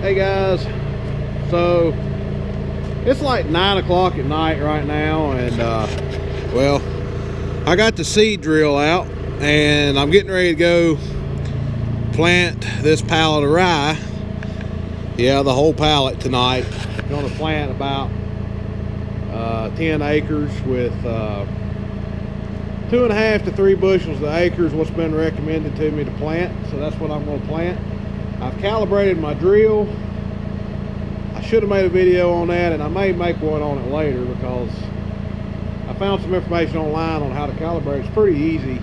Hey guys, so it's like 9 o'clock at night right now, and well, I got the seed drill out and I'm getting ready to go plant this pallet of rye. Yeah, the whole pallet tonight. I'm going to plant about 10 acres with 2.5 to 3 bushels an acre is what's been recommended to me to plant, so that's what I'm going to plant. I've calibrated my drill. I should have made a video on that, and I may make one on it later because I found some information online on how to calibrate. It's pretty easy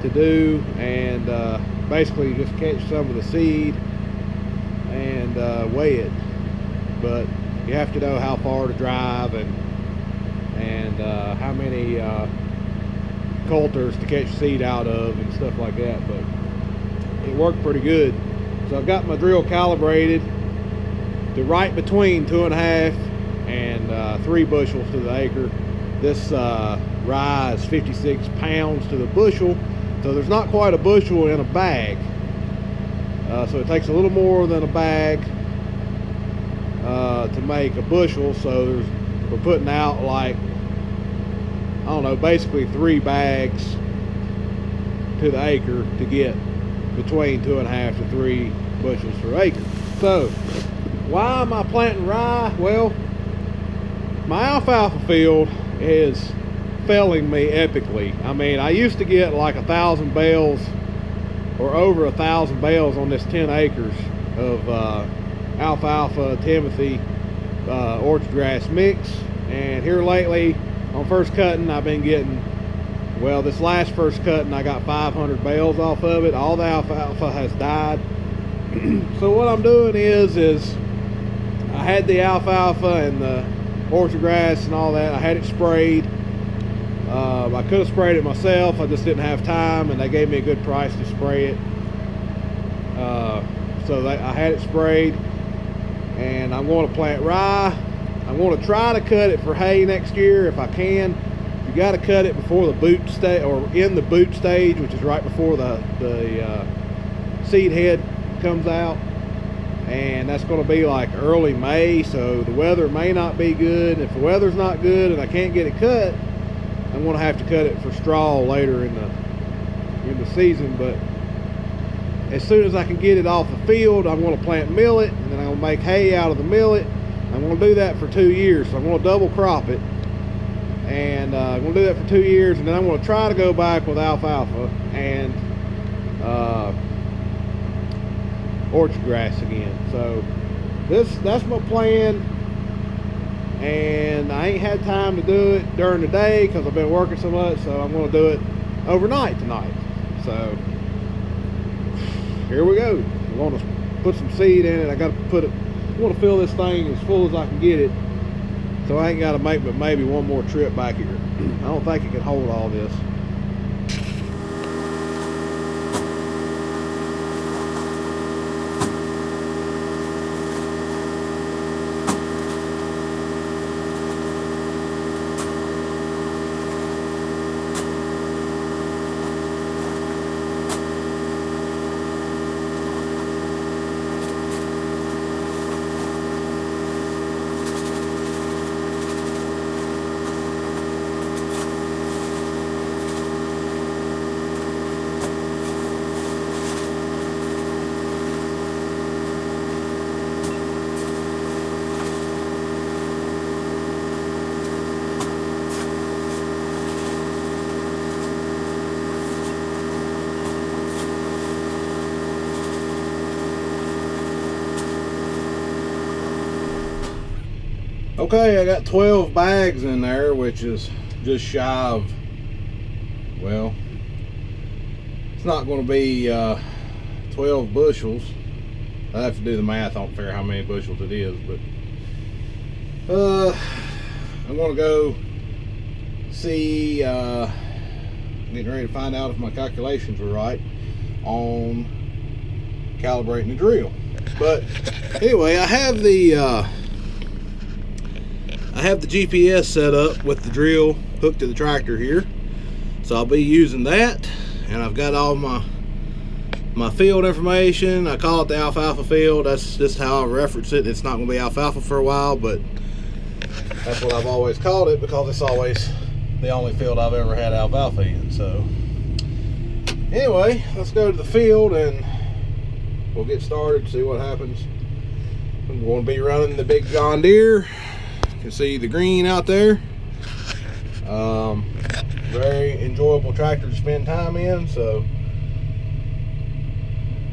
to do, and basically you just catch some of the seed and weigh it, but you have to know how far to drive and how many coulters to catch seed out of and stuff like that. But it worked pretty good. So I've got my drill calibrated to right between 2.5 and 3 bushels to the acre. This rye is 56 pounds to the bushel, so there's not quite a bushel in a bag. So it takes a little more than a bag to make a bushel. So we're putting out, like, I don't know, basically 3 bags to the acre to get between 2.5 to 3 bushels per acre. So why am I planting rye? Well, my alfalfa field is failing me epically. I mean, I used to get like 1,000 bales or over 1,000 bales on this 10 acres of alfalfa, Timothy, orchard grass mix. And here lately, on first cutting, I've been getting, well, this last first cutting, I got 500 bales off of it. All the alfalfa has died. So what I'm doing is I had the alfalfa and the orchard grass and all that. I had it sprayed. I could have sprayed it myself. I just didn't have time, and they gave me a good price to spray it. So I had it sprayed, and I'm going to plant rye. I'm going to try to cut it for hay next year if I can. You got to cut it before the boot stage, or in the boot stage, which is right before the seed head comes out, and that's going to be like early May. So the weather may not be good. If the weather's not good and I can't get it cut, I'm going to have to cut it for straw later in the season. But as soon as I can get it off the field, I'm going to plant millet, and then I'm going to make hay out of the millet. I'm going to do that for 2 years. So I'm going to double crop it, and I'm going to do that for 2 years, and then I'm going to try to go back with alfalfa and orchard grass again. So that's my plan, and I ain't had time to do it during the day because I've been working so much. So I'm going to do it overnight tonight. So here we go. I'm going to put some seed in it. I got to put it, I want to fill this thing as full as I can get it, so I ain't got to make but maybe one more trip back here. I don't think it can hold all this. Okay, I got 12 bags in there, which is just shy of, well, it's not going to be 12 bushels. I have to do the math. I don't figure how many bushels it is, but I'm going to go see, getting ready to find out if my calculations were right on calibrating the drill. But anyway, I have the GPS set up with the drill hooked to the tractor here, so I'll be using that. And I've got all my my field information. I call it the alfalfa field. That's just how I reference it. It's not going to be alfalfa for a while, but that's what I've always called it because it's always the only field I've ever had alfalfa in. So anyway, let's go to the field and we'll get started, see what happens. I'm going to be running the big John Deere. You can see the green out there. Very enjoyable tractor to spend time in, so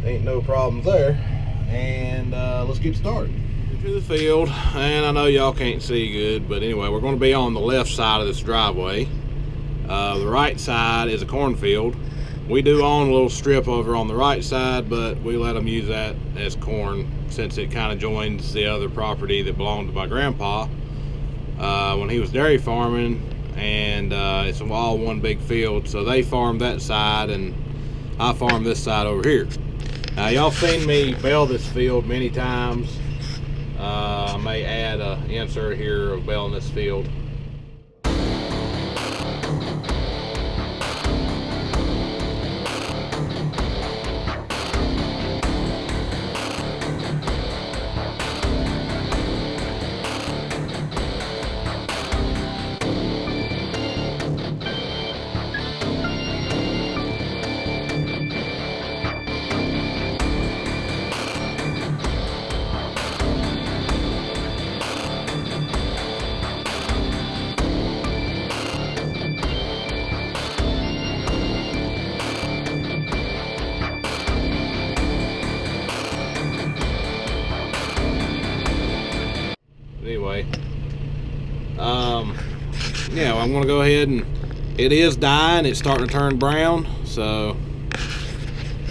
ain't no problems there. And let's get started. To the field, and I know y'all can't see good, but anyway, we're going to be on the left side of this driveway. The right side is a cornfield. We do own a little strip over on the right side, but we let them use that as corn since it kind of joins the other property that belonged to my grandpa when he was dairy farming, and it's all one big field. So they farmed that side and I farmed this side over here. Now y'all seen me bale this field many times. I may add an insert here of baling this field. Anyway, yeah, I'm gonna go ahead and it is dying. It's starting to turn brown, so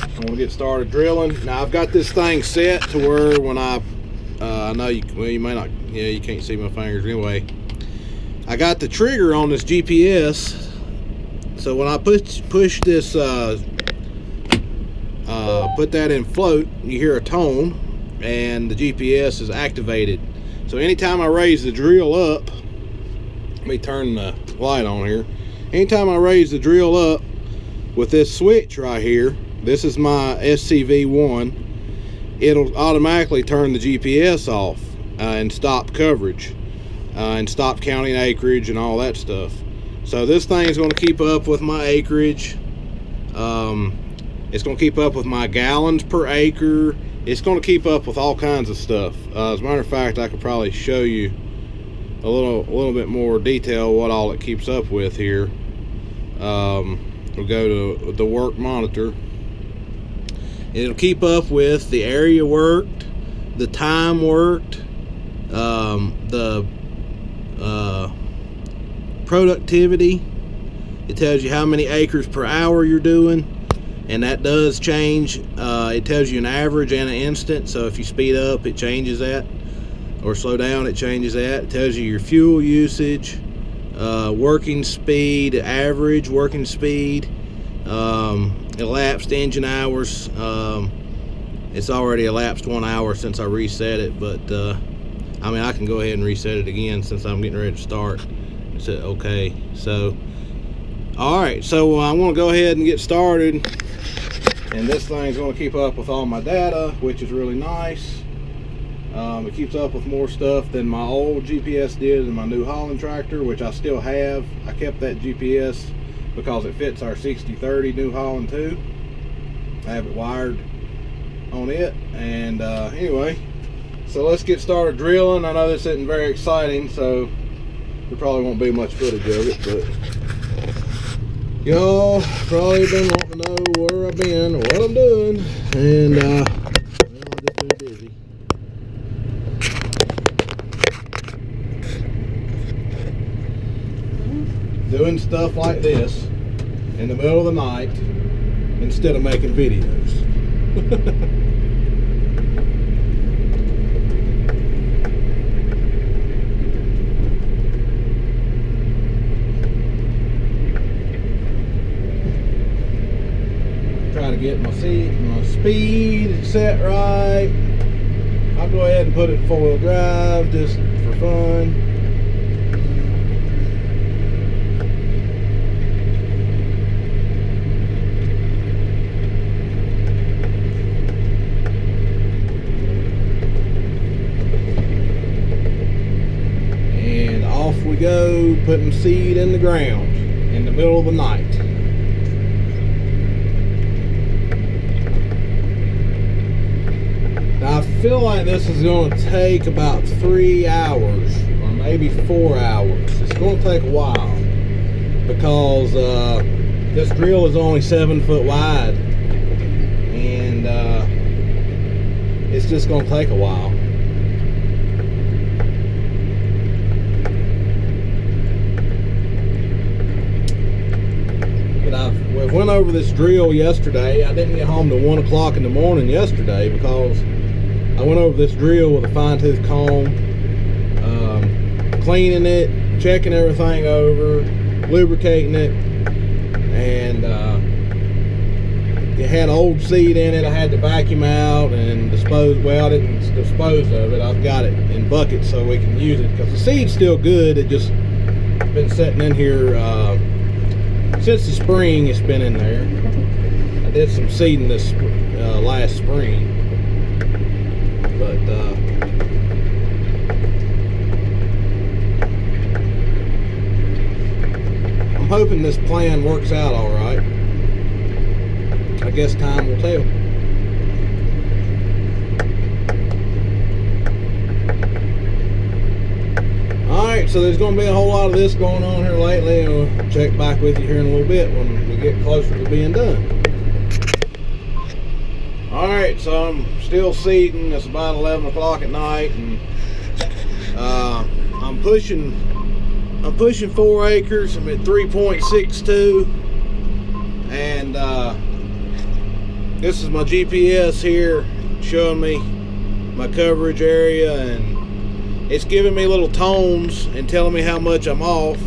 I'm gonna get started drilling. Now I've got this thing set to where when I know you, well, you may not, yeah, you can't see my fingers anyway. I got the trigger on this GPS, so when I push this, put that in float, you hear a tone, and the GPS is activated. So anytime I raise the drill up, let me turn the light on here. Anytime I raise the drill up with this switch right here, this is my SCV1, it'll automatically turn the GPS off and stop coverage and stop counting acreage and all that stuff. So this thing is going to keep up with my acreage. It's going to keep up with my gallons per acre. It's going to keep up with all kinds of stuff. As a matter of fact, I could probably show you a little bit more detail what all it keeps up with here. We'll go to the work monitor. It'll keep up with the area worked, the time worked, the productivity. It tells you how many acres per hour you're doing. And that does change. It tells you an average and an instant. So if you speed up, it changes that, or slow down, it changes that. It tells you your fuel usage, working speed, average working speed, elapsed engine hours. It's already elapsed 1 hour since I reset it, but I mean, I can go ahead and reset it again since I'm getting ready to start. It's okay. So all right, so I'm going to go ahead and get started, and this thing's going to keep up with all my data, which is really nice. It keeps up with more stuff than my old GPS did in my New Holland tractor, which I still have. I kept that GPS because it fits our 6030 New Holland too. I have it wired on it, and anyway, so let's get started drilling. I know this isn't very exciting, so there probably won't be much footage of it, but y'all probably been wanting to know where I've been, what I'm doing, and well, I've just been busy. Doing stuff like this in the middle of the night instead of making videos. Try to get my speed set right. I'll go ahead and put it in 4-wheel drive just for fun. we go, putting seed in the ground in the middle of the night. Now I feel like this is going to take about 3 hours or maybe 4 hours. It's going to take a while because this drill is only 7 foot wide, and it's just going to take a while. We went over this drill yesterday. I didn't get home till 1 o'clock in the morning yesterday because I went over this drill with a fine-tooth comb, cleaning it, checking everything over, lubricating it, and it had old seed in it. I had to vacuum out and dispose. Well, I didn't dispose of it. I've got it in buckets so we can use it because the seed's still good. It just been sitting in here since the spring. It's been in there. I did some seeding this last spring, but I'm hoping this plan works out all right. I guess time will tell. Alright, so there's going to be a whole lot of this going on here lately, and we'll check back with you here in a little bit when we get closer to being done. Alright, so I'm still seeding. It's about 11 o'clock at night, and I'm pushing 4 acres. I'm at 3.62, and this is my GPS here showing me my coverage area, and it's giving me little tones and telling me how much I'm off.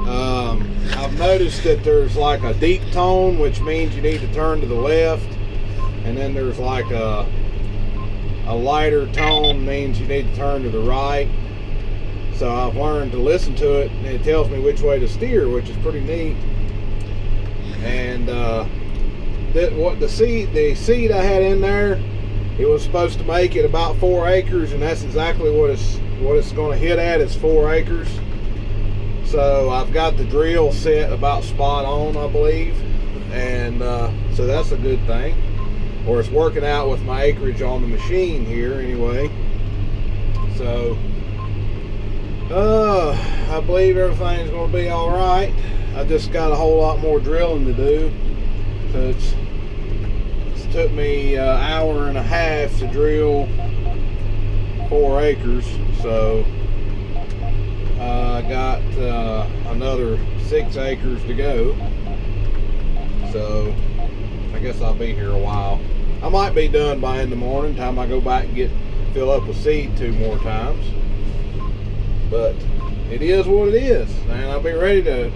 I've noticed that there's like a deep tone, which means you need to turn to the left, and then there's like a lighter tone, means you need to turn to the right. So I've learned to listen to it, and it tells me which way to steer, which is pretty neat. And the seed I had in there, it was supposed to make it about 4 acres, and that's exactly what it's going to hit at, is 4 acres. So I've got the drill set about spot on, I believe, and so that's a good thing. Or it's working out with my acreage on the machine here anyway. So I believe everything's going to be all right. I just got a whole lot more drilling to do. So it's took me an hour and a half to drill 4 acres. So I got another 6 acres to go. So I guess I'll be here a while. I might be done by in the morning, time I go back and fill up with seed 2 more times. But it is what it is, and I'll be ready to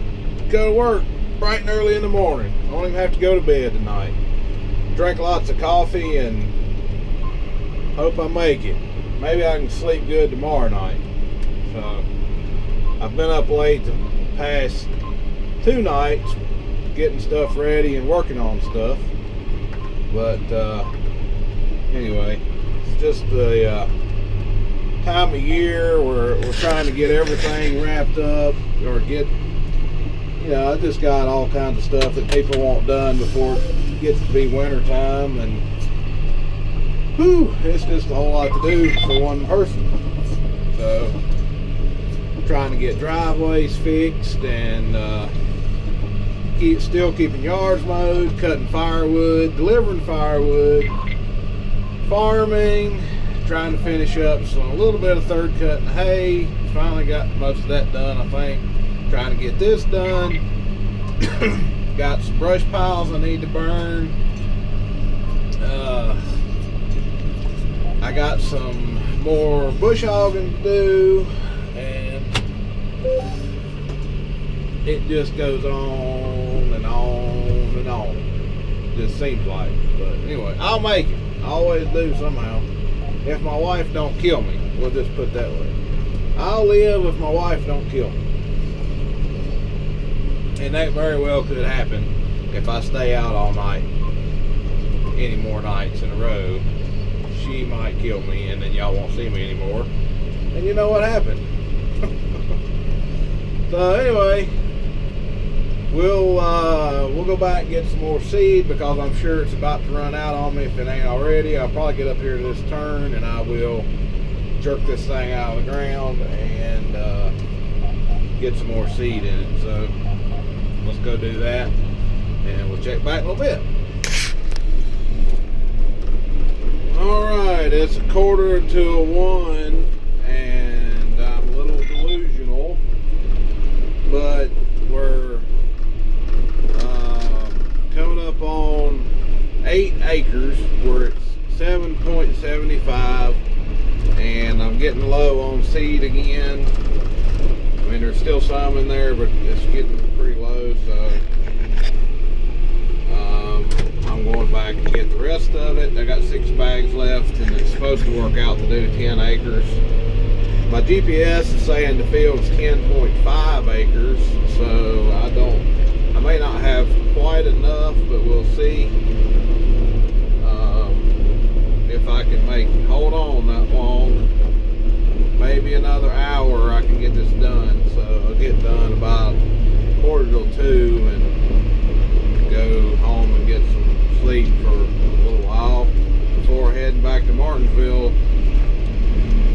go to work bright and early in the morning. I don't even have to go to bed tonight. Drink lots of coffee and hope I make it. Maybe I can sleep good tomorrow night. So I've been up late the past 2 nights getting stuff ready and working on stuff. But anyway, it's just the time of year where we're trying to get everything wrapped up, or get, I just got all kinds of stuff that people want done before it gets to be winter time, and whew, it's just a whole lot to do for one person. So I'm trying to get driveways fixed, and still keeping yards mowed, cutting firewood, delivering firewood, farming, trying to finish up a little bit of third cutting hay. Finally got most of that done, I think. Trying to get this done. Got some brush piles I need to burn. I got some more bush hogging to do, and it just goes on and on and on. Just seems like. But anyway, I'll make it. I always do somehow. If my wife don't kill me, we'll just put it that way. I'll live if my wife don't kill me. And that very well could happen if I stay out all night, any more nights in a row. She might kill me, and then y'all won't see me anymore. And you know what happened. So anyway, we'll go back and get some more seed because I'm sure it's about to run out on me if it ain't already. I'll probably get up here to this turn and I will jerk this thing out of the ground and get some more seed in it. So let's go do that and we'll check back in a little bit. Alright, it's 1:45 and I'm a little delusional, but we're coming up on 8 acres. We're at 7.75 and I'm getting low on seed again. I mean, there's still some in there, but it's getting pretty low, so I'm going back and get the rest of it. I got 6 bags left and it's supposed to work out to do 10 acres. My GPS is saying the field's 10.5 acres, so I may not have quite enough, but we'll see if I can hold on that long. Maybe another hour I can get this done, so I'll get done about 1:45 and go home and get some sleep for a little while before heading back to Martinsville.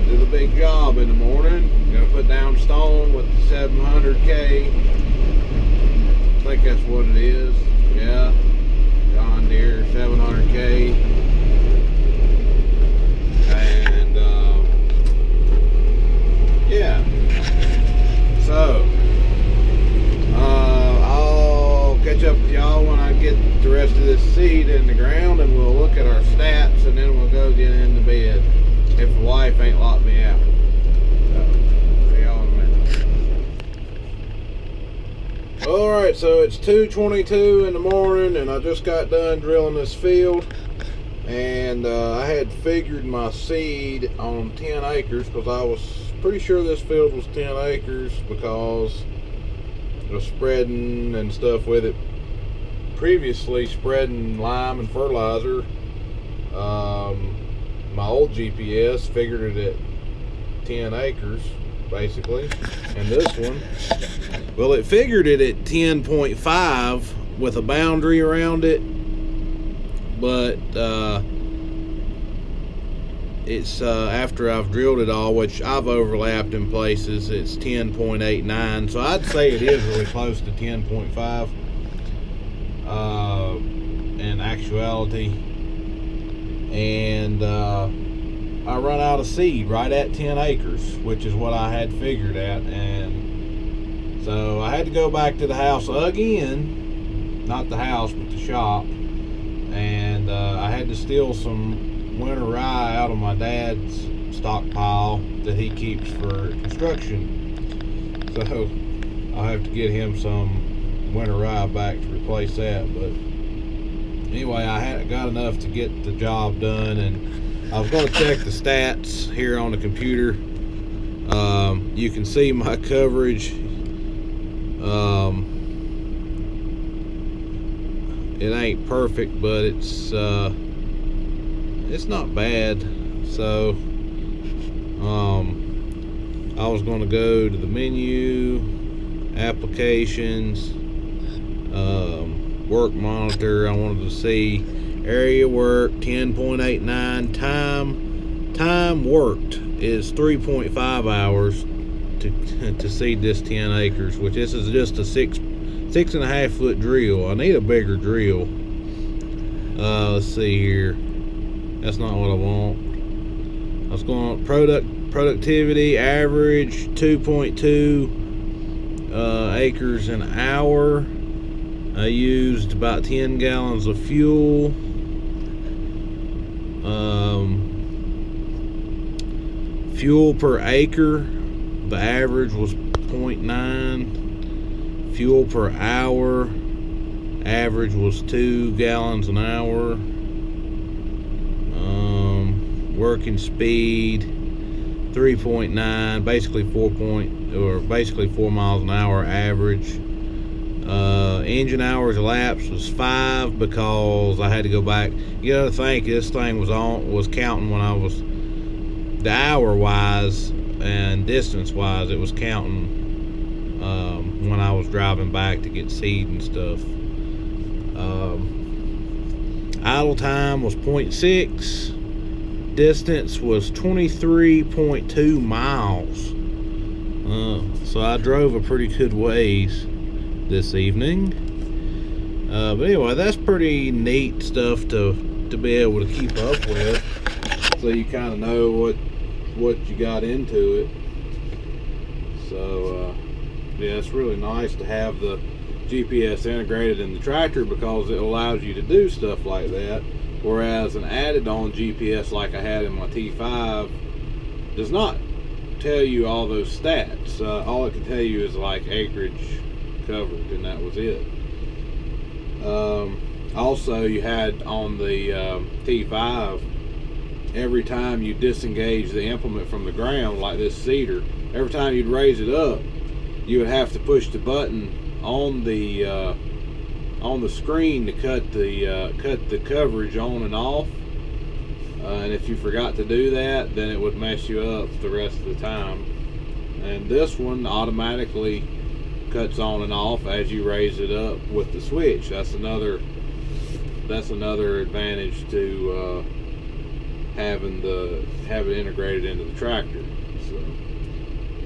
Do the big job in the morning. Gonna put down stone with the 700K. I think that's what it is. Yeah, John Deere 700K. And yeah. So I'll catch up with y'all when I get the rest of this seed in the ground, and we'll look at our stats, and then we'll go get into bed if the wife ain't locked me out. So, see y'all in a minute. Alright, so it's 2:22 in the morning, and I just got done drilling this field, and I had figured my seed on 10 acres because I was pretty sure this field was 10 acres because I was spreading and stuff with it. Previously spreading lime and fertilizer. My old GPS figured it at 10 acres basically, and this one, well, it figured it at 10.5 with a boundary around it, but it's after I've drilled it all, which I've overlapped in places, it's 10.89, so I'd say it is really close to 10.5 in actuality. And I run out of seed right at 10 acres, which is what I had figured at, and so I had to go back to the house again, not the house but the shop, and I had to steal some winter rye out of my dad's stockpile that he keeps for construction, so I'll have to get him some winter rye back to replace that. But anyway, I had got enough to get the job done, and I was going to check the stats here on the computer. You can see my coverage. It ain't perfect, but it's not bad. So I was going to go to the menu, applications, work monitor. I wanted to see area work 10.89, time worked is 3.5 hours to seed this 10 acres, which this is just a 6.5 foot drill. I need a bigger drill. Let's see here, that's not what I want. I was going productivity average 2.2 acres an hour. I used about 10 gallons of fuel. Fuel per acre, the average was 0.9. Fuel per hour, average was 2 gallons an hour. Working speed 3.9, basically 4 miles an hour average. Engine hours elapsed was 5 because I had to go back. You got to think this thing was counting when I was the hour wise and distance wise. It was counting when I was driving back to get seed and stuff. Idle time was 0.6. Distance was 23.2 miles. So I drove a pretty good ways this evening. But anyway, that's pretty neat stuff to be able to keep up with, so you kind of know what you got into it. So yeah, it's really nice to have the GPS integrated in the tractor, because it allows you to do stuff like that, whereas an added on GPS like I had in my T5 does not tell you all those stats. All it can tell you is like acreage covered, and that was it. Also, you had on the T5, every time you disengage the implement from the ground, like this seeder, every time you'd raise it up, you would have to push the button on the screen to cut the coverage on and off. And if you forgot to do that, then it would mess you up the rest of the time. And this one automatically cuts on and off as you raise it up with the switch. That's another advantage to having it integrated into the tractor. So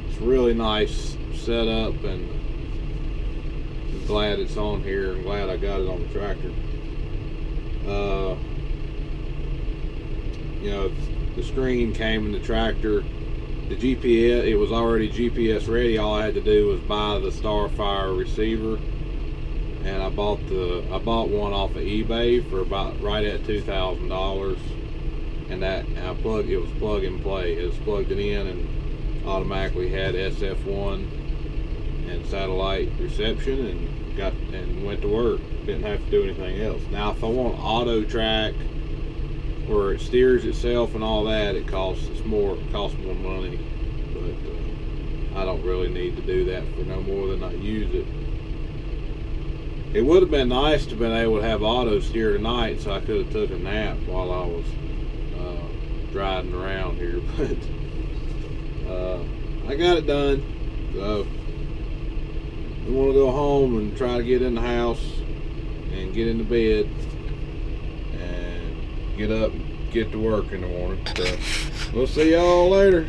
it's really nice setup, and I'm glad it's on here. I'm glad I got it on the tractor. You know, the screen came in the tractor. The GPS, it was already GPS ready. All I had to do was buy the Starfire receiver, and I bought one off of eBay for about right at $2,000, and it was plug and play. It was plugged it in and automatically had SF1 and satellite reception, and went to work. Didn't have to do anything else. Now, if I want auto track, where it steers itself and all that, it costs more money. But I don't really need to do that for no more than I use it. It would have been nice to have been able to have auto steer tonight, so I could have took a nap while I was driving around here. But I got it done. So I want to go home and try to get in the house and get into bed and get up and get to work in the morning. So we'll see y'all later.